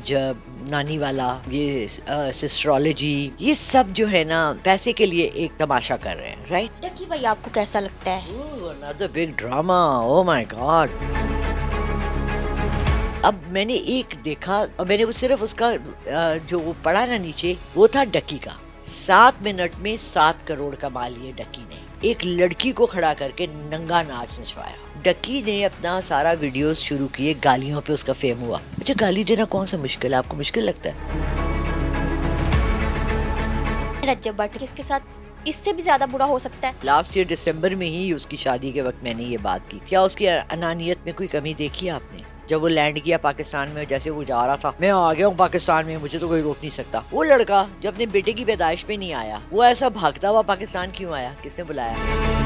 तहज्जुद, नानी वाला, ये सिस्ट्रोलॉजी, ये सब जो है ना पैसे के लिए एक तमाशा कर रहे हैं, राइट? डकी भाई आपको कैसा लगता है? Another big drama, oh my God. अब मैंने एक देखा और मैंने वो सिर्फ उसका जो वो पढ़ा ना नीचे, वो था डकी का। 7 मिनट में 7 करोड़ कमा लिए डकी ने। एक लड़की को खड़ा करके नंगा नाच नचवाया। डकी ने अपना सारा वीडियोस शुरू किए, गालियों पे उसका फेम हुआ। अच्छा, गाली देना कौन सा मुश्किल है? आपको मुश्किल लगता है? रज्जब भट्ट किसके साथ इससे भी ज्यादा बुरा हो सकता है? लास्ट ईयर दिसंबर में ही उसकी शादी के वक्त मैंने ये बात की। क्या उसकी अनानियत में कोई कमी देखी है आपने? जब वो लैंड किया पाकिस्तान में, जैसे वो जा रहा था, मैं आ गया हूँ पाकिस्तान में, मुझे तो कोई रोक नहीं सकता। वो लड़का जब अपने बेटे की पैदाइश पे नहीं आया, वो ऐसा भागता हुआ पाकिस्तान क्यों आया? किसने बुलाया?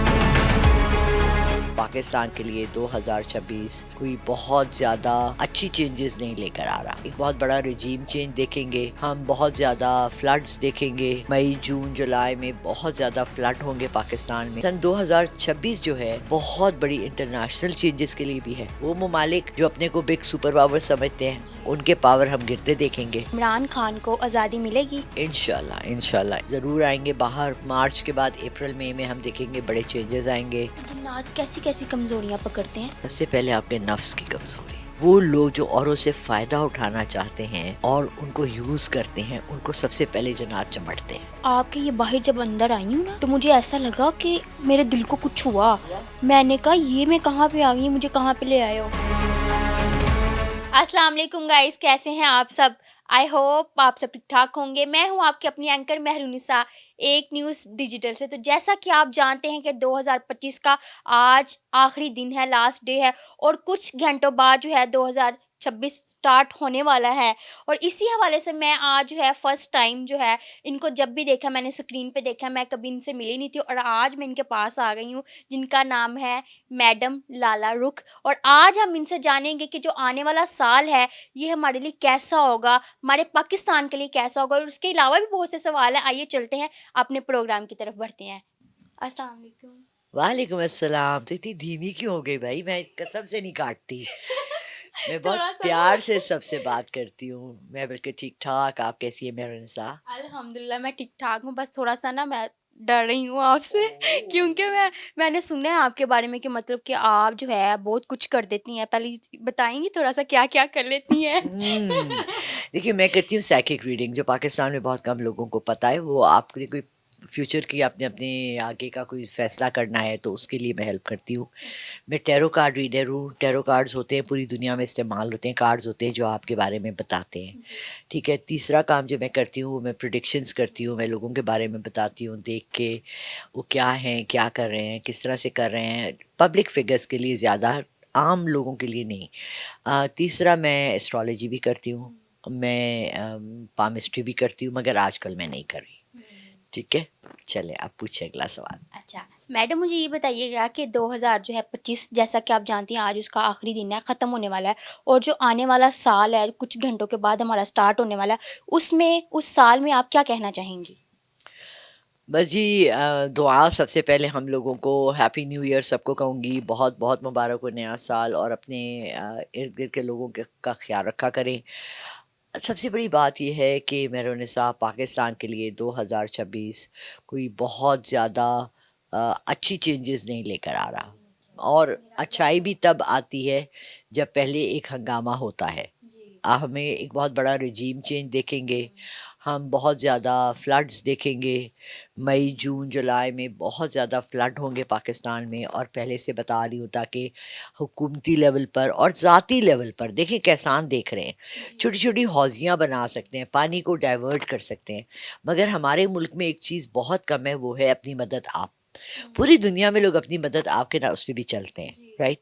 पाकिस्तान के लिए 2026 कोई बहुत ज्यादा अच्छी चेंजेस नहीं लेकर आ रहा। एक बहुत बड़ा रिजीम चेंज देखेंगे हम, बहुत ज्यादा फ्लड्स देखेंगे। मई जून जुलाई में बहुत ज्यादा फ्लड होंगे पाकिस्तान में। सन 2026 जो है बहुत बड़ी इंटरनेशनल चेंजेस के लिए भी है। वो ममालिक जो अपने को बिग सुपर पावर समझते हैं, उनके पावर हम गिरते देखेंगे। इमरान खान को आज़ादी मिलेगी? इंशाल्लाह इंशाल्लाह जरूर आएंगे बाहर। मार्च के बाद अप्रैल मई में हम देखेंगे बड़े चेंजेस आएंगे। जिन्नात कैसी कैसी कमजोरियां पकड़ते हैं? सबसे पहले आपके नफ्स की कमजोरी। वो लोग जो औरों से फायदा उठाना चाहते हैं और उनको यूज करते हैं, उनको सबसे पहले जन्नत चमटते हैं। आपके ये बाहर जब अंदर आई हूँ ना, तो मुझे ऐसा लगा कि मेरे दिल को कुछ हुआ। मैंने कहा ये मैं कहाँ पे आ गई, मुझे कहाँ पे ले आए हो। अस्सलाम वालेकुम गाइस, कैसे हैं आप सब? आई होप आप सब ठीक ठाक होंगे। मैं हूं आपकी अपनी एंकर महरुनिसा, एक न्यूज़ डिजिटल से। तो जैसा कि आप जानते हैं कि 2025 का आज आखिरी दिन है, लास्ट डे है, और कुछ घंटों बाद जो है 2026 स्टार्ट होने वाला है। और इसी हवाले से मैं आज जो है फर्स्ट टाइम जो है इनको जब भी देखा, मैंने स्क्रीन पे देखा, मैं कभी इनसे मिली नहीं थी, और आज मैं इनके पास आ गई हूँ, जिनका नाम है मैडम लाला रुख। और आज हम इनसे जानेंगे कि जो आने वाला साल है ये हमारे लिए कैसा होगा, हमारे पाकिस्तान के लिए कैसा होगा, और उसके अलावा भी बहुत से सवाल हैं। आइए चलते हैं, अपने प्रोग्राम की तरफ बढ़ते हैं। अस्सलाम वालेकुम। वालेकुम अस्सलाम। तो इतनी धीमी क्यों हो गई भाई? मैं कसम से नहीं काटती। मैं बहुत थोड़ा सा प्यार से ना सबसे बात करती हूँ। मैं बिल्कुल ठीक ठाक। आप कैसी है मेहरुनिसा? अल्हम्दुलिल्लाह मैं ठीक ठाक हूँ। बस थोड़ा सा ना मैं डर रही हूँ आपसे क्योंकि मैंने सुना है आपके बारे में कि मतलब कि आप जो है बहुत कुछ कर देती हैं। पहले बताएंगी थोड़ा सा क्या क्या कर लेती हैं? हम्म, देखिए मैं करती हूँ साइकिक रीडिंग, जो पाकिस्तान में बहुत कम लोगों को पता है। वो आपके कोई फ्यूचर की, आपने अपने आगे का कोई फैसला करना है तो उसके लिए मैं हेल्प करती हूँ। मैं टैरो कार्ड रीडर हूँ। टैरो कार्ड्स होते हैं, पूरी दुनिया में इस्तेमाल होते हैं, कार्ड्स होते हैं जो आपके बारे में बताते हैं। ठीक है, तीसरा काम जो मैं करती हूँ वो मैं प्रिडिक्शंस करती हूँ। मैं लोगों के बारे में बताती हूँ, देख के वो क्या हैं, क्या कर रहे हैं, किस तरह से कर रहे हैं। पब्लिक फिगर्स के लिए ज़्यादा, आम लोगों के लिए नहीं। तीसरा मैं एस्ट्रोलॉजी भी करती हूँ। मैं पामिस्ट्री भी करती हूँ, मगर आजकल मैं नहीं कर रही। ठीक है, चले आप पूछिए अगला सवाल। अच्छा, मैडम मुझे ये बताइएगा कि 2000 जो है 25, जैसा कि आप जानती हैं आज उसका आखिरी दिन है, ख़त्म होने वाला है, और जो आने वाला साल है कुछ घंटों के बाद हमारा स्टार्ट होने वाला है, उसमें उस साल में आप क्या कहना चाहेंगी? बस जी, दुआ सबसे पहले हम लोगों को हैप्पी न्यू ईयर सबको कहूँगी। बहुत बहुत मुबारक हो नया साल, और अपने इर्द गिर्द के लोगों के का ख्याल रखा करें। सबसे बड़ी बात यह है कि मेहरुनिसा, पाकिस्तान के लिए 2026 कोई बहुत ज़्यादा अच्छी चेंजेस नहीं लेकर आ रहा। और अच्छाई भी तब आती है जब पहले एक हंगामा होता है। हमें एक बहुत बड़ा रिजीम चेंज देखेंगे हम, बहुत ज़्यादा फ्लड्स देखेंगे। मई जून जुलाई में बहुत ज़्यादा फ्लड होंगे पाकिस्तान में। और पहले से बता रही हूँ ताकि हुकूमती लेवल पर और ज़ाती लेवल पर देखें, कैसान देख रहे हैं। छोटी छोटी हौज़ियाँ बना सकते हैं, पानी को डाइवर्ट कर सकते हैं। मगर हमारे मुल्क में एक चीज़ बहुत कम है, वो है अपनी मदद आप। पूरी दुनिया में लोग अपनी मदद आपके ना उस पे भी चलते हैं, राइट?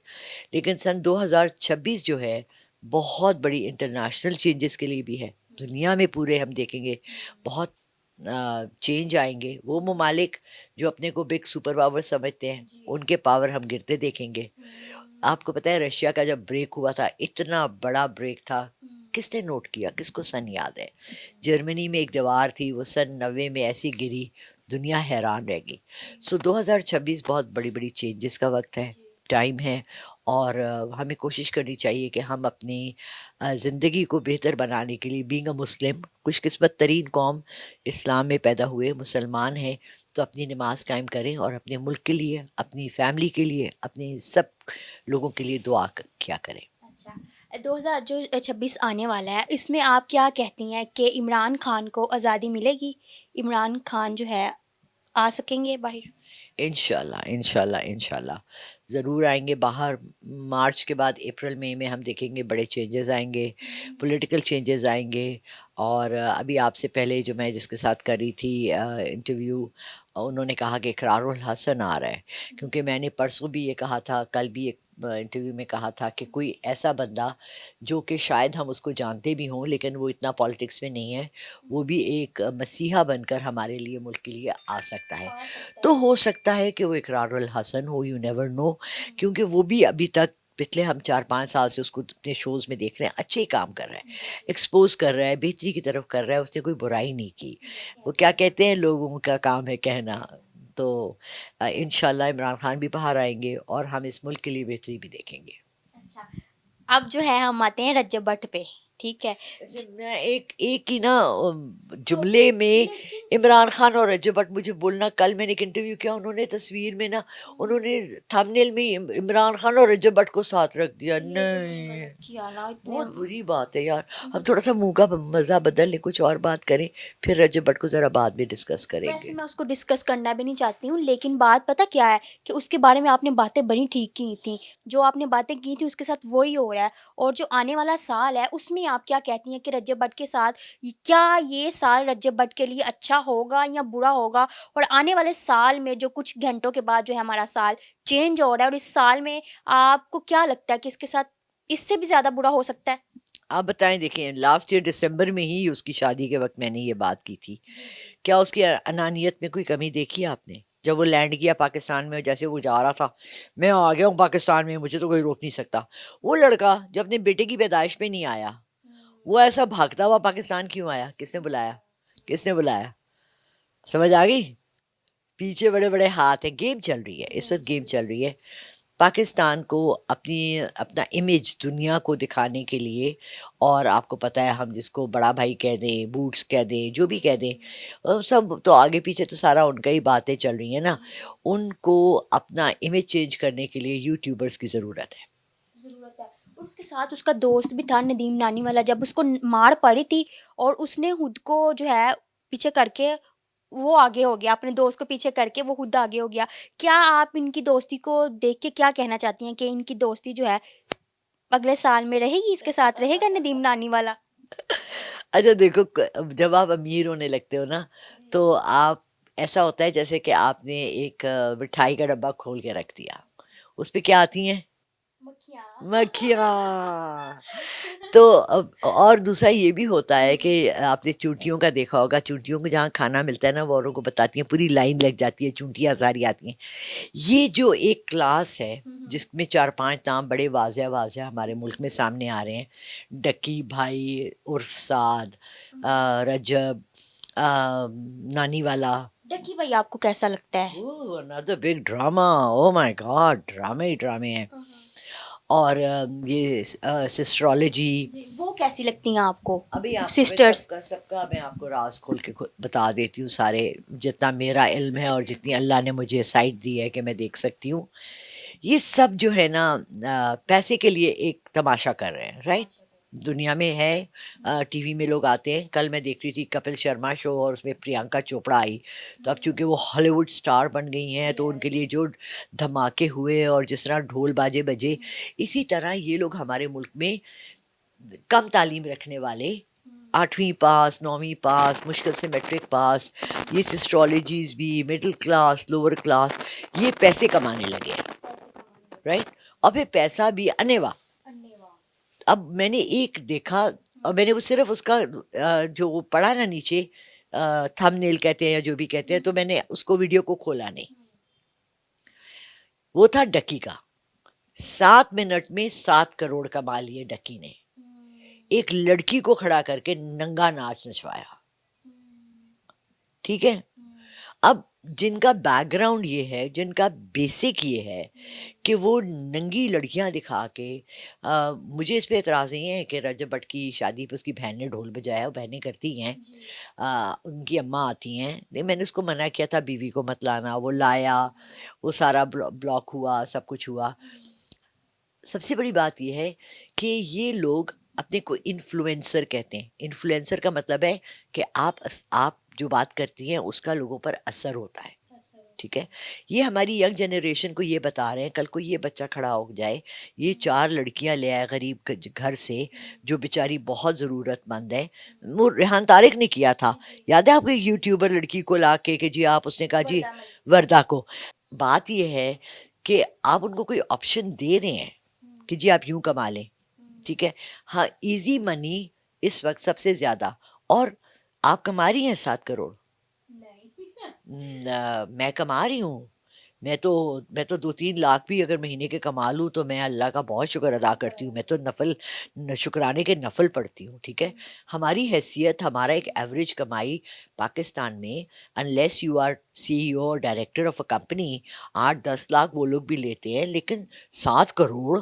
लेकिन सन 2026 जो है बहुत बड़ी इंटरनेशनल चेंजेस के लिए भी है। दुनिया में पूरे हम देखेंगे बहुत चेंज आएंगे। वो ममालिक जो अपने को बिग सुपर पावर समझते हैं, उनके पावर हम गिरते देखेंगे। आपको पता है रशिया का जब ब्रेक हुआ था, इतना बड़ा ब्रेक था, किसने नोट किया? किसको सन याद है? जर्मनी में एक दीवार थी, वो सन 90 में ऐसी गिरी, दुनिया हैरान रह गई। सो 2026 बहुत बड़ी बड़ी चेंजेस का वक्त है। टाइम है और हमें कोशिश करनी चाहिए कि हम अपनी ज़िंदगी को बेहतर बनाने के लिए बीइंग अ मुस्लिम खुशकिस्मत तरीन कौम इस्लाम में पैदा हुए मुसलमान हैं तो अपनी नमाज कायम करें और अपने मुल्क के लिए अपनी फैमिली के लिए अपने सब लोगों के लिए दुआ किया करें। अच्छा, 2000 जो 26 आने वाला है, इसमें आप क्या कहती हैं कि इमरान खान को आज़ादी मिलेगी? इमरान खान जो है आ सकेंगे बाहर? इंशाल्लाह, इंशाल्लाह, इंशाल्लाह ज़रूर आएँगे बाहर। मार्च के बाद अप्रैल मई में हम देखेंगे बड़े चेंजेस आएँगे, पॉलिटिकल चेंजेस आएँगे और अभी आपसे पहले जो मैं जिसके साथ कर रही थी इंटरव्यू उन्होंने कहा कि इकरारुल हसन आ रहा है। क्योंकि मैंने परसों भी ये कहा था, कल भी एक इंटरव्यू में कहा था कि कोई ऐसा बंदा जो कि शायद हम उसको जानते भी हों लेकिन वो इतना पॉलिटिक्स में नहीं है, वो भी एक मसीहा बनकर हमारे लिए मुल्क के लिए आ सकता है। आ सकता तो है। हो सकता है कि वो इकरारुल हसन हो, यू नेवर नो, क्योंकि वो भी अभी तक पिछले हम 4-5 साल से उसको अपने शोज़ में देख रहे हैं, अच्छे ही काम कर रहा है, एक्सपोज़ कर रहा है, बेहतरी की तरफ कर रहा है, उसने कोई बुराई नहीं की। वो क्या कहते हैं लोगों का काम है कहना, तो इंशाल्लाह इमरान खान भी बाहर आएँगे और हम इस मुल्क के लिए बेहतरी भी देखेंगे। अच्छा, अब जो है हम आते हैं रज्जब भट्ट पे, ठीक है? वैसे ज मैं एक एक ही ना तो जुमले में लेकिन इमरान खान और रज्जब भट्ट मुझे बोलना, कल मैंने एक इंटरव्यू किया, उन्होंने तस्वीर में ना उन्होंने थंबनेल में इमरान खान और रज्जब भट्ट को साथ रख दिया। ये तो नहीं नहीं, गलत किया ना इतने। बहुत बुरी बात है यार। हम थोड़ा सा मुंह का मजा बदल लें, कुछ और बात करें, फिर रज्जब भट्ट को जरा बाद में डिस्कस वैसे करेंगे। मैं उसको डिस्कस करना भी नहीं चाहती हूँ, लेकिन बात पता क्या है कि उसके बारे में आपने बातें बड़ी ठीक की थी। जो आपने बातें की थी उसके साथ वही हो रहा है और जो आने वाला साल है उसमें आप क्या कहती हैं कि रज्जब भट्ट के साथ क्या ये साल रज्जब भट्ट के लिए अच्छा होगा या बुरा होगा? और आने वाले साल में जो कुछ घंटों के बाद जो है हमारा साल चेंज हो रहा है और इस साल में आपको क्या लगता है कि इसके साथ इससे भी ज़्यादा बुरा हो सकता है? आप बताएं, देखिए लास्ट ईयर दिसंबर में ही उसकी शादी के वक्त मैंने ये बात की थी। क्या उसकी अनानियत में कोई कमी देखी आपने? जब वो लैंड किया पाकिस्तान में, जैसे वो जा रहा था, मैं आ गया हूँ पाकिस्तान में, मुझे तो कोई रोक नहीं सकता। वो लड़का जब अपने बेटे की पैदाइश पे नहीं आया, वो ऐसा भागता हुआ पाकिस्तान क्यों आया? किसने बुलाया? किसने बुलाया? समझ आ गई? पीछे बड़े-बड़े हाथ हैं, गेम चल रही है, इस वक़्त गेम चल रही है। पाकिस्तान को अपनी अपना इमेज दुनिया को दिखाने के लिए, और आपको पता है हम जिसको बड़ा भाई कह दें, बूट्स कह दें, जो भी कह दें, सब तो आगे पीछे तो सारा उनका ही बातें चल रही हैं ना। उनको अपना इमेज चेंज करने के लिए यूट्यूबर्स की ज़रूरत है। ज़रूरत है। और उसके साथ उसका दोस्त भी था नदीम नानीवाला जब उसको मार पड़ी थी और उसने खुद को जो है पीछे करके वो आगे हो गया, अपने दोस्त को पीछे करके वो खुद आगे हो गया। क्या आप इनकी दोस्ती को देख के क्या कहना चाहती हैं कि इनकी दोस्ती जो है अगले साल में रहेगी, इसके साथ रहेगा नदीम नानीवाला? अच्छा देखो, जब आप अमीर होने लगते हो ना, तो आप, ऐसा होता है जैसे कि आपने एक मिठाई का डब्बा खोल के रख दिया, उस पे क्या आती हैं? मक्खियाँ। मक्खियाँ। तो अब और दूसरा ये भी होता है कि आपने चूंटियों का देखा होगा, चूंटियों को जहाँ खाना मिलता है ना, वो औरों को बताती हैं, पूरी लाइन लग जाती है, चूंटियाँ सारी आती हैं। ये जो एक क्लास है, हुँ, हुँ। जिसमें 4-5 नाम बड़े वाज़ह-वाज़ह हमारे मुल्क में सामने आ रहे हैं, डक्की भाई उर्फ साद, रजब, नानीवाला। डकी भाई आपको कैसा लगता है? Oh! Another big drama, oh my god! ड्रामे ही ड्रामे हैं। हाँ, हाँ। और ये सिस्ट्रोलॉजी। जी, वो कैसी लगती हैं आपको? अभी आपको मैं सिस्टर्स? सबका सबका मैं आपको राज खोल के बता देती हूँ सारे, जितना मेरा इल्म है और जितनी अल्लाह ने मुझे साइट दी है कि मैं देख सकती हूँ। ये सब जो है ना पैसे के लिए एक तमाशा कर रहे हैं, राइट? दुनिया में है, टीवी में लोग आते हैं। कल मैं देख रही थी कपिल शर्मा शो और उसमें प्रियंका चोपड़ा आई। तो अब चूँकि वो हॉलीवुड स्टार बन गई हैं, तो उनके लिए जो धमाके हुए और जिस तरह ढोल बाजे बजे, इसी तरह ये लोग हमारे मुल्क में कम तालीम रखने वाले, 8वीं पास, 9वीं पास, मुश्किल से मैट्रिक पास, ये सिस्ट्रोलॉजीज़ भी मिडल क्लास, लोअर क्लास, ये पैसे कमाने लगे हैं, राइट? और फिर पैसा भी अनेवा। अब मैंने एक देखा और मैंने वो सिर्फ़ उसका जो पढ़ा ना नीचे, थंबनेल कहते हैं या जो भी कहते हैं, तो मैंने उसको वीडियो को खोला नहीं। वो था डकी का। 7 मिनट में 7 करोड़ कमा लिए डकी ने। एक लड़की को खड़ा करके नंगा नाच नचवाया, ठीक है? अब जिनका बैकग्राउंड ये है, जिनका बेसिक ये है कि वो नंगी लड़कियां दिखा के मुझे इस पे एतराज़ नहीं है कि रजब भट्ट की शादी पे उसकी बहन ने ढोल बजाया, वो बहनें करती हैं। उनकी अम्मा आती हैं, नहीं मैंने उसको मना किया था बीवी को मत लाना, वो लाया, वो सारा ब्लॉक हुआ, सब कुछ हुआ। सबसे बड़ी बात ये है कि ये लोग अपने को इन्फ्लुएंसर कहते हैं। इन्फ्लुएंसर का मतलब है कि आप जो बात करती हैं उसका लोगों पर असर होता है। ठीक है, ये हमारी यंग जनरेशन को ये बता रहे हैं, कल को ये बच्चा खड़ा हो जाए, ये 4 लड़कियां ले आए गरीब घर से, जो बेचारी बहुत ज़रूरतमंद है। वो रेहान तारिक ने किया था, याद है आपको, एक यूट्यूबर लड़की को ला के कि जी आप, उसने कहा जी वरदामन। वर्दा को। बात ये है कि आप उनको कोई ऑप्शन दे रहे हैं कि जी आप यूं कमा लें, ठीक है। हाँ, इजी मनी इस वक्त सबसे ज्यादा, और आप कमा रही हैं 7 करोड़। मैं कमा रही हूँ। मैं तो 2-3 लाख भी अगर महीने के कमा लूँ तो मैं अल्लाह का बहुत शुक्र अदा करती हूँ। मैं तो शुक्राने के नफल पढ़ती हूँ, ठीक है। हमारी हैसियत, हमारा एक एवरेज कमाई पाकिस्तान में, अनलेस यू आर CEO और director of a company, 8-10 lakh वो लोग भी लेते हैं, लेकिन 7 करोड़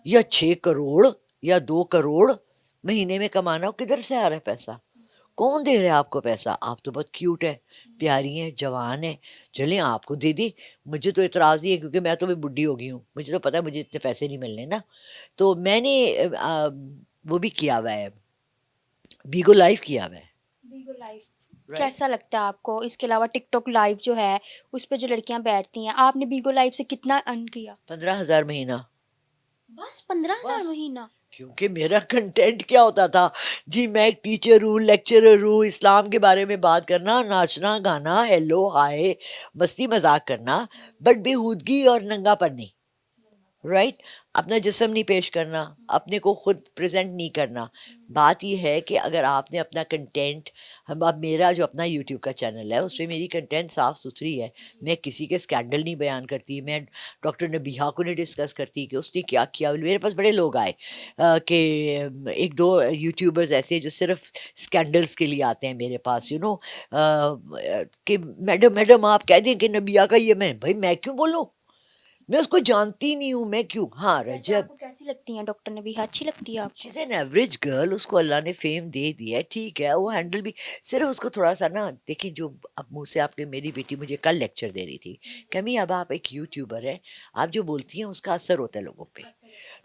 या 6 करोड़ या 2 करोड़ महीने में कमाना, किधर से आ रहा है पैसा? कौन दे रहा है आपको पैसा? आप तो बहुत क्यूट है, प्यारी हैं, जवान है, चलें आपको दे दी। मुझे तो इतराज़ नहीं है क्योंकि मैं तो भी बुढ़ी हो गई हूँ, मुझे तो पता है मुझे इतने पैसे नहीं मिलने ना। तो मैंने वो भी किया हुआ है, बीगो लाइव किया हुआ है। बिगो लाइफ राइट। कैसा लगता है आपको? इसके अलावा टिकटॉक लाइव जो है, उस पे जो लड़कियां बैठती हैं, आपने बिगो लाइव से कितना अर्न किया? 15,000 महीना। बस 15,000 बस, महीना? क्योंकि मेरा कंटेंट क्या होता था जी, मैं एक टीचर हूँ, लेक्चरर हूँ, इस्लाम के बारे में बात करना, नाचना गाना, हेलो हाय, मस्ती मजाक करना, बट बेहूदगी और नंगापन नहीं। राइट, अपना जिस्म नहीं पेश करना, अपने को खुद प्रेजेंट नहीं करना। बात यह है कि अगर आपने अपना कंटेंट, हम, अब मेरा जो अपना यूट्यूब का चैनल है उस पर मेरी कंटेंट साफ़ सुथरी है, मैं किसी के स्कैंडल नहीं बयान करती, मैं डॉक्टर नबीहा को नहीं डिस्कस करती कि उसने क्या किया। मेरे पास बड़े लोग आए कि एक दो यूट्यूबर्स ऐसे जो सिर्फ स्कैंडल्स के लिए आते हैं मेरे पास, कि मैडम मैडम आप कह दें कि नबिया का ये, मैं भाई मैं क्यों बोलूँ, मैं उसको जानती नहीं हूँ, मैं क्यों। हाँ, वैसे रजब, आपको कैसी लगती हैं डॉक्टर नबीहा? अच्छी लगती है शी आपको? इज एन एवरेज गर्ल, उसको अल्लाह ने फेम दे दिया है, ठीक है, वो हैंडल भी, सिर्फ उसको थोड़ा सा ना देखिए, जो अब मुंह से आपने, मेरी बेटी मुझे कल लेक्चर दे रही थी, कमी अब आप एक यूट्यूबर है, आप जो बोलती हैं उसका असर होता है लोगों पे।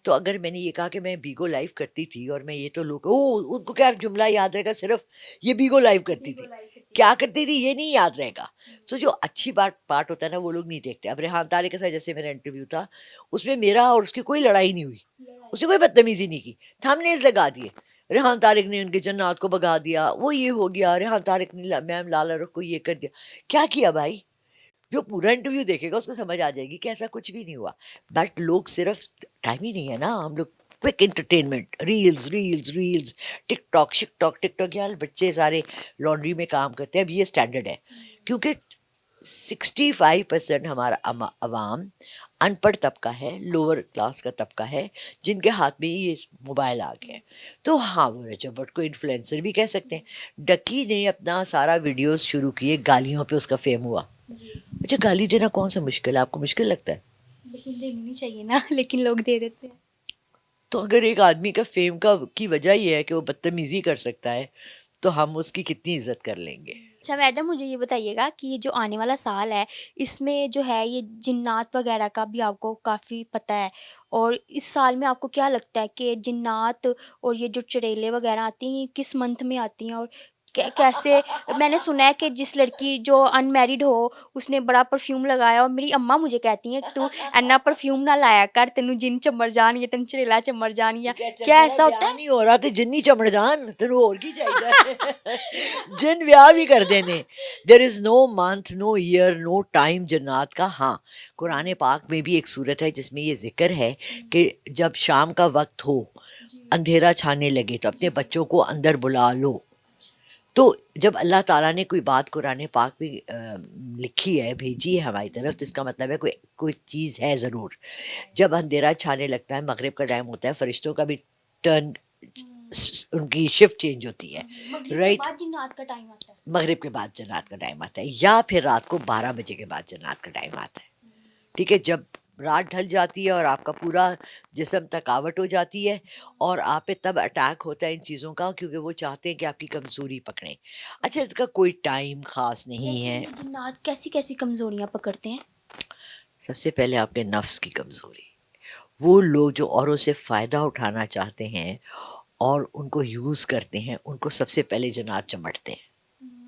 तो अगर मैंने ये कहा कि मैं बीगो लाइव करती थी और मैं ये, तो लोग ओ, उनको क्या जुमला याद रहेगा, सिर्फ ये बीगो लाइव करती थी, क्या करती थी ये नहीं याद रहेगा। तो जो अच्छी बात पार्ट होता है ना वो लोग नहीं देखते। अब रेहान तारिक के साथ जैसे मेरा इंटरव्यू था, उसमें मेरा और उसकी कोई लड़ाई नहीं हुई, उसने कोई बदतमीजी नहीं की, थंबनेल्स लगा दिए, रेहान तारिक ने उनके जन्नत को भगा दिया, वो ये हो गया, रेहान तारिक ने मैम लाला रख को ये कर दिया। क्या किया भाई? जो पूरा इंटरव्यू देखेगा उसको समझ आ जाएगी कि ऐसा कुछ भी नहीं हुआ। बट लोग सिर्फ, टाइम ही नहीं है ना, हम लोग quick entertainment, reels reels reels, TikTok शिकटॉक, टिकटॉक, यार बच्चे सारे लॉन्ड्री में काम करते हैं, अब ये स्टैंडर्ड है, क्योंकि 65% हमारा अवाम अनपढ़ तबका है, लोअर क्लास का तबका है, जिनके हाथ में ये मोबाइल आ गया है। तो हाँ, वो रजब भट्ट को इन्फ्लुएंसर भी कह सकते हैं। डकी ने अपना सारा वीडियोस शुरू किए, गालियों पे उसका फेम हुआ। अच्छा, गाली देना कौन सा मुश्किल है, आपको मुश्किल लगता है? लेकिन देनी नहीं चाहिए ना लेकिन लोग दे देते हैं। तो अगर एक आदमी का फेम का की वजह ये है कि वो बदतमीजी कर सकता है, तो हम उसकी कितनी इज्जत कर लेंगे। अच्छा मैडम, मुझे ये बताइएगा कि ये जो आने वाला साल है, इसमें जो है ये जिन्नात वगैरह का भी आपको काफ़ी पता है, और इस साल में आपको क्या लगता है कि जिन्नात और ये जो चुड़ैलें वगैरह आती हैं, ये किस मंथ में आती हैं? और कैसे? मैंने सुना है कि जिस लड़की जो अनमैरिड हो, उसने बड़ा परफ्यूम लगाया, और मेरी अम्मा मुझे कहती हैं कि तू इन्ना परफ्यूम ना लाया कर, तेनू जिन चंबड़ जानी है, तेन चुड़ैला चंबड़ जानी है। क्या क्या मेरा ऐसा होता ब्याह है? नहीं हो रहा, ते जिन्नी चमड़ जान तेन होर की चाहिए। जिन ब्याह भी कर देने। There is no month, no year, no time जन्नत का। हाँ, कुरान पाक में भी एक सूरत है जिसमें ये जिक्र है कि जब शाम का वक्त हो, अंधेरा छाने लगे, तो अपने बच्चों को अंदर बुला लो। तो जब अल्लाह ताला ने कोई बात कुरान पाक में लिखी है, भेजी है हमारी तरफ, तो इसका मतलब है कोई कोई चीज़ है ज़रूर। जब अंधेरा छाने लगता है, मगरिब का टाइम होता है, फरिश्तों का भी टर्न उनकी शिफ्ट चेंज होती है, मगरिब के राइट। बाद जिन्नात का टाइम आता है। मगरिब के बाद जन्नत का टाइम आता है, या फिर रात को 12 बजे के बाद जन्नत का टाइम आता है। ठीक है, जब रात ढल जाती है और आपका पूरा जिस्म थकावट हो जाती है, और आप पे तब अटैक होता है इन चीज़ों का, क्योंकि वो चाहते हैं कि आपकी कमज़ोरी पकड़ें। अच्छा, इसका कोई टाइम ख़ास नहीं जैसे है। ये जिन्नात कैसी-कैसी कमज़ोरियाँ पकड़ते हैं? सबसे पहले आपके नफ्स की कमज़ोरी। वो लोग जो औरों से फ़ायदा उठाना चाहते हैं और उनको यूज़ करते हैं, उनको सबसे पहले जन्नत चमटते हैं,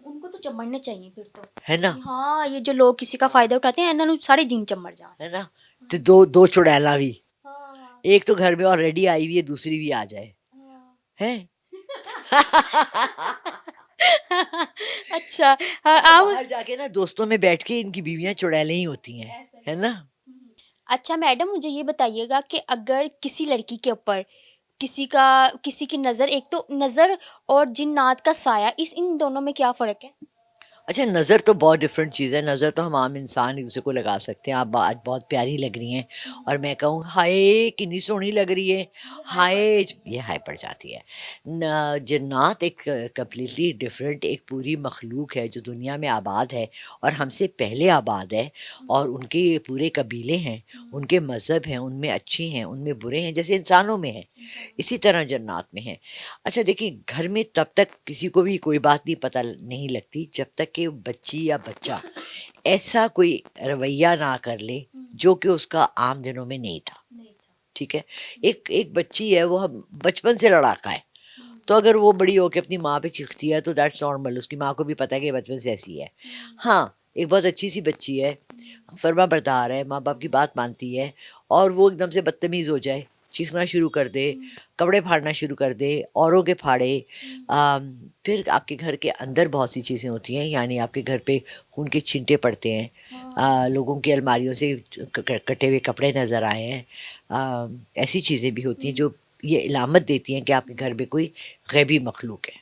उनको तो चंबड़ने चाहिए फिर तो। है ना? कि हाँ, ये जो लोग किसी का फ़ायदा उठाते हैं, इन्हां नूं सारे जीन चंबड़ जाण। है ना? तो दो दो चुड़ैला भी, हाँ, हाँ, एक तो घर में ऑलरेडी आई हुई है, दूसरी भी आ जाए, हाँ। हैं? अच्छा, हाँ, अच्छा, आप बाहर जाके ना दोस्तों में बैठ के इनकी बीवियाँ चुड़ैलें ही होती हैं, ऐसा है ही। ना? अच्छा मैडम मुझे ये बताइएगा कि अगर किसी लड़की के ऊपर किसी की नज़र, एक तो नज़र और जिन्नात का साया, इस इन दोनों में क्या फ़र्क है? अच्छा, नज़र तो बहुत डिफरेंट चीज़ है। नज़र तो हम आम इंसान एक दूसरे को लगा सकते हैं। आप आज बहुत प्यारी लग रही हैं और मैं कहूँ हाय कितनी सोहनी लग रही है, हाय, ये हाय पड़ जाती है। जन्नात एक कम्प्लीटली डिफरेंट एक पूरी मखलूक है जो दुनिया में आबाद है और हमसे पहले आबाद है, और उनके पूरे कबीले हैं, उनके मज़हब हैं, उनमें अच्छे हैं, उनमें बुरे हैं, जैसे इंसानों में हैं, इसी तरह जन्नात में हैं। अच्छा देखिए, घर में तब तक किसी को भी कोई बात नहीं पता नहीं लगती जब तक कि बच्ची या बच्चा ऐसा कोई रवैया ना कर ले जो कि उसका आम दिनों में नहीं था। नहीं था। ठीक है, एक एक बच्ची है, वो हम बचपन से लड़ाका है, तो अगर वो बड़ी होके अपनी माँ पे चीखती है तो दैट्स नॉर्मल, उसकी माँ को भी पता है कि ये बचपन से ऐसी है। हाँ, एक बहुत अच्छी सी बच्ची है, फर्मा बरदार है, माँ बाप की बात मानती है, और वो एकदम से बदतमीज़ हो जाए, चीखना शुरू कर दे, कपड़े फाड़ना शुरू कर दे, औरों के फाड़े, फिर आपके घर के अंदर बहुत सी चीज़ें होती हैं, यानी आपके घर पे खून के छींटे पड़ते हैं, लोगों की अलमारियों से कटे हुए कपड़े नज़र आए हैं, ऐसी चीज़ें भी होती हैं जो ये इलामत देती हैं कि आपके घर में कोई गैबी मखलूक है।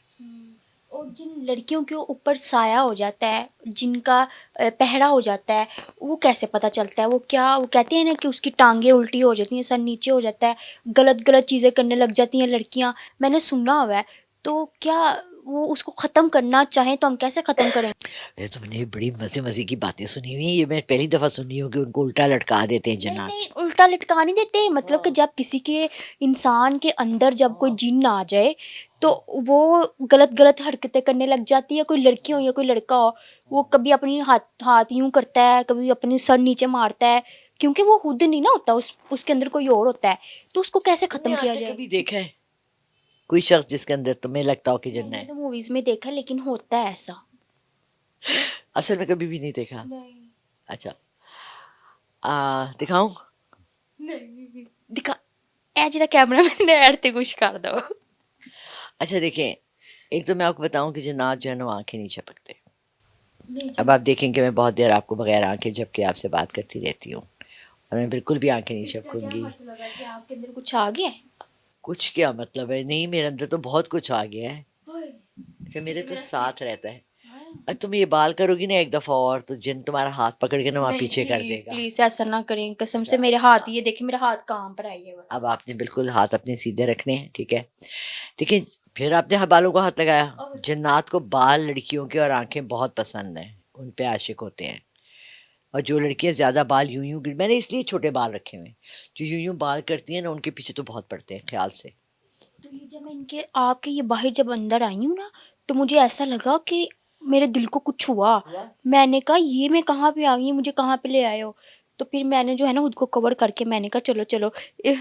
और जिन लड़कियों के ऊपर साया हो जाता है, जिनका पहरा हो जाता है, वो कैसे पता चलता है? वो कहते हैं ना कि उसकी टाँगें उल्टी हो जाती हैं, सर नीचे हो जाता है, गलत-गलत चीज़ें करने लग जाती हैं लड़कियाँ, मैंने सुना हुआ है। तो क्या वो उसको ख़त्म करना चाहें तो हम कैसे ख़त्म करें? ये तो मैंने बड़ी मज़े-मज़े की बातें सुनी हुई हैं, ये मैं पहली दफ़ा सुनी हूँ कि उनको उल्टा लटका देते हैं नहीं, जन्नत। नहीं, उल्टा लटका नहीं देते, मतलब कि हाँ। जब किसी के इंसान के अंदर जब कोई जिन्न आ जाए, तो वो गलत-गलत हरकतें करने लग जाती है, कोई लड़की हो या कोई लड़का हो, वो कभी अपनी हाथ हाथ यूँ करता है, कभी अपनी सर नीचे मारता है, क्योंकि वो खुद नहीं ना होता, उसके अंदर कोई और होता है, तो उसको कैसे तुमने ख़त्म आज किया तक जाए? कभी देखा है कोई शख़्स जिसके अंदर तुम्हें लगता हो कि जन्नत मैंने है? तो मूवीज़ में देखा है, लेकिन होता है ऐसा। असल में कभी भी नहीं देखा? नहीं। अच्छा, दिखाऊँ? नहीं। दिखा ए जरा कैमरामैन ने ऐड ते कुछ कर दो। अच्छा देखिए, एक तो मैं आपको बताऊँ कि जन्नत जो है ना, वो आँखें नहीं झपकते। नहीं अब आप देखेंगे मैं बहुत देर आपको बगैर आँखें झपके आपसे बात करती रहती हूँ, और मैं बिल्कुल भी आँखें नहीं इसका क्या झपकूँगी। मतलब है कि आपके अंदर कुछ आ गया है? कुछ क्या मतलब है? नहीं, मेरे अंदर तो बहुत कुछ आ गया है। ओए! अच्छा, ये मेरे तो तो मेरा साथ रहता है। हाँ। तुम ये बाल करोगी ना एक दफ़ा और, तो जिन तुम्हारा हाथ पकड़ के ना वहाँ नहीं पीछे कर प्लीज़, देगा। प्लीज़ ऐसा ना करें, कसम से अच्छा, मेरे हाथ, ये देखिए मेरा हाथ काँप रहा है ये वाला। अब आपने बिल्कुल हाथ अपने सीधे रखने हैं, ठीक है? देखिए, फिर आपने बालों को हाथ लगाया। और जन्नात को बाल, लड़कियों के और आँखें बहुत पसंद हैं, उन पे आशिक होते हैं। और जो लड़कियाँ ज़्यादा बाल यूँ-यूँ मैंने इसलिए छोटे बाल रखे हुए हैं, जो यूँ-यूँ बाल करती हैं ना, उनके पीछे तो बहुत पड़ते हैं ख़्याल से। तो ये जब मैं इनके आपके ये बाहर जब अंदर आई हूँ ना, तो मुझे ऐसा लगा कि मेरे दिल को कुछ हुआ। हुआ? मैंने कहा ये मैं कहाँ पे आ गई, मुझे कहाँ पे ले आए हो? तो फिर मैंने जो है ना खुद को कवर करके मैंने कहा चलो, चलो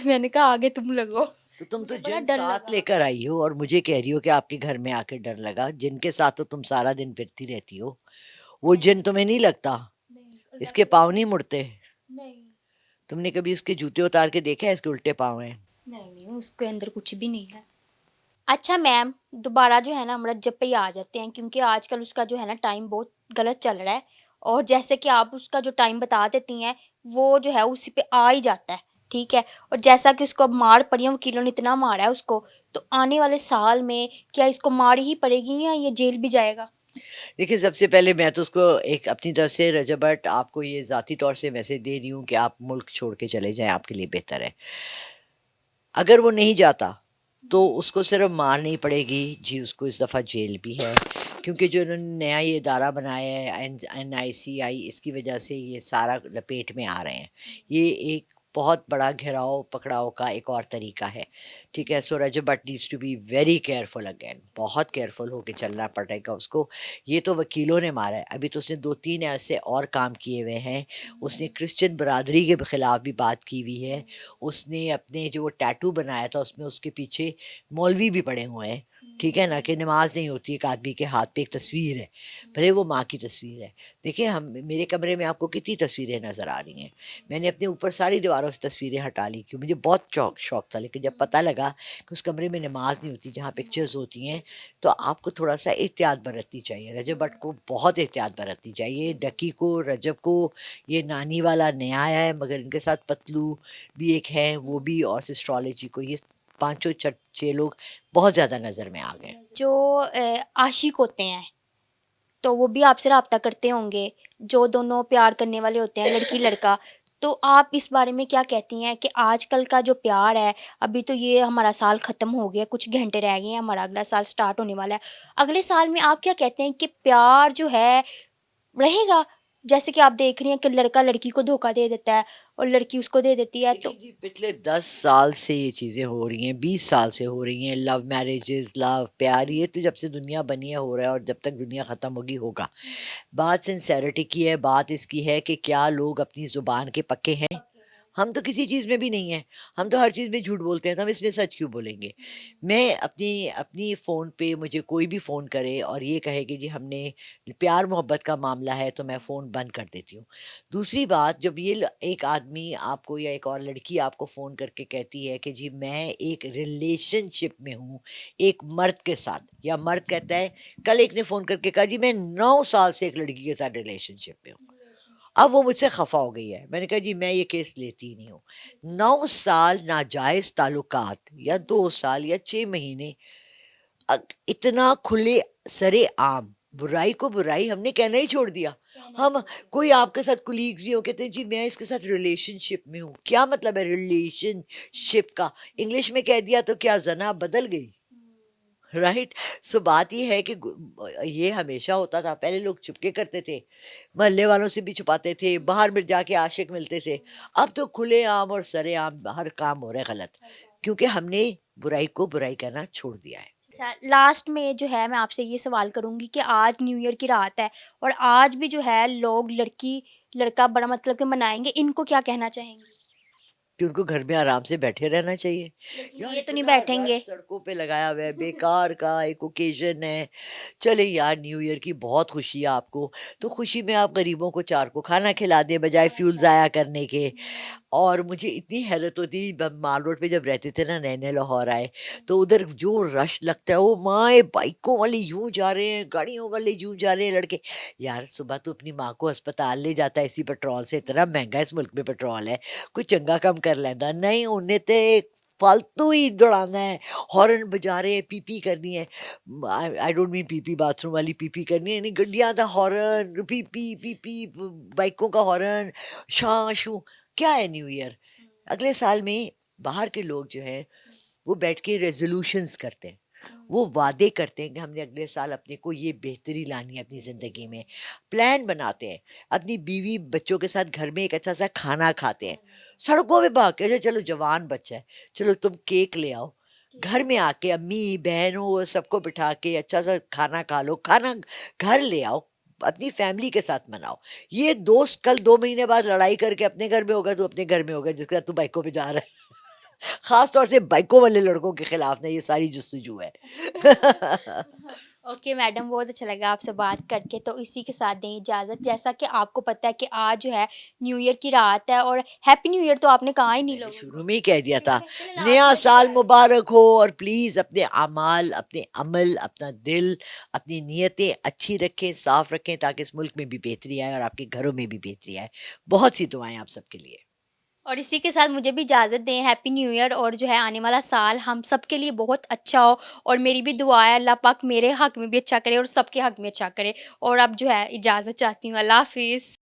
मैंने कहा आगे तुम लगो। तो तुम तो मुझे बड़ा जिन डर साथ लगा। लेकर आई हो और मुझे कह रही हो कि आपके घर में आके डर लगा, जिनके साथ तो तुम सारा दिन फिरती रहती हो, वो नहीं, जिन तुम्हें नहीं लगता? नहीं, अल्लाह इसके की पाँव कसम। नहीं मुड़ते? नहीं, तुमने कभी उसके जूते उतार के देखा है इसके उल्टे पाँव हैं? नहीं, नहीं, उसके अंदर कुछ भी नहीं है। अच्छा मैम, दोबारा जो है ना हम रज्जब पे ही आ जाते हैं, क्योंकि आजकल उसका जो है ना टाइम बहुत गलत चल रहा है, और जैसे कि आप उसका जो टाइम बता देती हैं, वो जो है उसी पे आ ही जाता है, ठीक है? और जैसा कि उसको अब मार पड़ी है, वकीलों ने इतना मारा है उसको, तो आने वाले साल में क्या इसको मार ही पड़ेगी या ये जेल भी जाएगा? देखिए, सबसे पहले मैं तो उसको एक अपनी तरफ से रजब बट आपको ये ज़ाती तौर से मैसेज दे रही हूँ कि आप मुल्क छोड़ के चले जाएँ, आपके लिए बेहतर है। अगर वो नहीं जाता, तो उसको सिर्फ मार नहीं पड़ेगी जी, उसको इस दफ़ा जेल भी है, क्योंकि जो इन्होंने नया ये इदारा बनाया है एनआईसीआई, इसकी वजह से ये सारा लपेट में आ रहे हैं। ये एक बहुत बड़ा घेराव पकड़ाव का एक और तरीका है, ठीक है? So Rajab Bhatt needs to be very careful again, बहुत केयरफुल होके चलना पड़ेगा उसको। ये तो वकीलों ने मारा है, अभी तो उसने 2-3 ऐसे और काम किए हुए हैं। उसने क्रिश्चियन बरादरी के खिलाफ भी बात की हुई है। उसने अपने जो वो टैटू बनाया था उसमें उसके पीछे मौलवी भी पड़े हुए हैं, ठीक है ना? कि नमाज़ नहीं होती, एक आदमी के हाथ पे एक तस्वीर है, भले वो माँ की तस्वीर है। देखिए हम मेरे कमरे में आपको कितनी तस्वीरें नज़र आ रही हैं। मैंने अपने ऊपर सारी दीवारों से तस्वीरें हटा ली, क्यों मुझे बहुत शौक था, लेकिन जब पता लगा कि उस कमरे में नमाज़ नहीं होती, जहाँ पिक्चर्स होती हैं, तो आपको थोड़ा-सा एहतियात बरतनी चाहिए। रजब भट्ट को बहुत एहतियात बरतनी चाहिए। डकी को, रजब को, ये नानी वाला नया आया है, मगर इनके साथ पतलू भी एक हैं, वो भी, और एस्ट्रोलॉजी को, ये पाँचों 6 लोग बहुत ज़्यादा नज़र में आ गए। जो आशिक होते हैं, तो वो भी आपसे राब्ता करते होंगे, जो दोनों प्यार करने वाले होते हैं, लड़की-लड़का। तो आप इस बारे में क्या कहती हैं कि आजकल का जो प्यार है, अभी तो ये हमारा साल ख़त्म हो गया, कुछ घंटे रह गए हैं, हमारा अगला साल स्टार्ट होने वाला है। अगले साल में आप क्या कहते हैं कि प्यार जो है रहेगा? जैसे कि आप देख रही हैं कि लड़का लड़की को धोखा दे देता है और लड़की उसको दे देती है, देखिए तो जी, पिछले 10 साल से ये चीज़ें हो रही हैं, 20 साल से हो रही हैं, लव मैरिजेज़, लव, प्यार, ये तो जब से दुनिया बनी है हो रहा है, और जब तक दुनिया ख़त्म होगी होगा। बात सिंसेरिटी की है, बात इसकी है कि क्या लोग अपनी ज़ुबान के पक्के हैं? हम तो किसी चीज़ में भी नहीं हैं, हम तो हर चीज़ में झूठ बोलते हैं, तो हम इसमें सच क्यों बोलेंगे? मैं अपनी अपनी फ़ोन पे मुझे कोई भी फ़ोन करे और ये कहे कि जी हमने प्यार-मोहब्बत का मामला है, तो मैं फ़ोन बंद कर देती हूँ। दूसरी बात, जब ये एक आदमी आपको या एक और लड़की आपको फ़ोन करके कहती है कि जी मैं एक रिलेशनशिप में हूँ, एक मर्द के साथ, या मर्द कहता है, कल एक ने फ़ोन करके कहा जी मैं 9 साल से एक लड़की के साथ रिलेशनशिप में हूँ। अब वो मुझसे ख़फ़ा हो गई है। मैंने कहा जी मैं ये केस लेती ही नहीं हूँ। 9 साल नाजायज़ ताल्लुकात, या 2 साल या 6 महीने, इतना खुले सरेआम बुराई को बुराई हमने कहना ही छोड़ दिया। हम, कोई आपके साथ कोलीग्स भी हो, कहते हैं जी मैं इसके साथ रिलेशनशिप में हूँ। क्या मतलब है रिलेशनशिप का? इंग्लिश में कह दिया तो क्या ज़ना बदल गई? राइट? सो बात ये है कि ये हमेशा होता था। पहले लोग चुपके करते थे, मोहल्ले वालों से भी छुपाते थे, बाहर में जाके आशिक मिलते थे। अब तो खुलेआम और सरेआम हर काम हो रहा है गलत, क्योंकि हमने बुराई को बुराई कहना छोड़ दिया है। अच्छा, लास्ट में जो है मैं आपसे ये सवाल करूँगी कि आज न्यू ईयर की रात है और आज भी जो है लोग लड़की लड़का बड़ा मतलब कि मनाएँगे, इनको क्या कहना चाहेंगी? कि उनको घर में आराम से बैठे रहना चाहिए। लेकिन यार ये तो नहीं इतना रश बैठेंगे। सड़कों पे लगाया हुआ है, बेकार का एक ओकेज़न है। चले यार, न्यू ईयर की बहुत खुशी है आपको, तो खुशी में आप गरीबों को 4 को खाना खिला दें बजाए फ्यूल ज़ाया करने के। और मुझे इतनी हैरत होती, माल रोड पे जब रहते थे ना, नए-नए लाहौर आए, तो उधर जो रश लगता है, ओ माए! बाइकों वाले यूँ जा रहे हैं, गाड़ियों वाले यूँ जा रहे हैं लड़के। यार सुबह तू अपनी माँ को अस्पताल ले जाता है इसी पेट्रोल से, इतना महँगा इस मुल्क में पेट्रोल है, कोई चंगा काम कर लैंदा। नहीं, उन्हें ते फालतू ही दौड़ाना है, हॉर्न बजा रहे हैं, पी-पी करनी है। I I don't mean pee pee bathroom वाली पी-पी करनी है, नहीं, गड्डियाँ दा हॉर्न, पी-पी, पी-पी, बाइकों का हॉर्न, शां-शूं। क्या है न्यू ईयर? अगले साल में बाहर के लोग जो हैं, वो बैठ के रेज़ोल्यूशंस करते हैं। वो वादे करते हैं कि हमने अगले साल अपने को ये बेहतरी लानी है अपनी ज़िंदगी में। प्लान बनाते हैं, अपनी बीवी बच्चों के साथ घर में एक अच्छा-सा खाना खाते हैं। सड़कों पे भाग के, अच्छा चलो जवान बच्चा है, चलो तुम केक ले आओ। घर में आके अम्मी, बहनों सबको बिठा के अच्छा-सा खाना खा लो, खाना घर ले आओ, अपनी फैमिली के साथ मनाओ। ये दोस्त कल 2 महीने बाद लड़ाई करके अपने घर में होगा, तू अपने घर में होगा जिसके साथ तू बाइकों पे जा रहा है। ख़ास तौर से बाइकों वाले लड़कों के खिलाफ ना ये सारी जस्तजू है। ओके मैडम, बहुत अच्छा लगा आपसे बात करके, तो इसी के साथ दें इजाज़त। जैसा कि आपको पता है कि आज जो है न्यू ईयर की रात है और हैप्पी न्यू ईयर तो आपने कहा ही नहीं मैंने लोगों को। शुरू में ही कह दिया फिर था, चलिए लास्ट नया में साल दोबारा। मुबारक हो, और प्लीज़ अपने अमाल, अपने अमल, अपना दिल, अपनी नीयतें अच्छी रखें, साफ़ रखें, ताकि इस मुल्क में भी बेहतरी आए और आपके घरों में भी बेहतरी आए। बहुत सी दुआएँ आप सबके लिए। और इसी के साथ मुझे भी इजाज़त दें, हैप्पी न्यू ईयर, और जो है आने वाला साल हम सब के लिए बहुत अच्छा हो, और मेरी भी दुआ है अल्लाह पाक मेरे हक़ में भी अच्छा करे और सबके हक़ में अच्छा करे। और अब जो है इजाज़त चाहती हूँ, अल्लाह हाफ़िज़।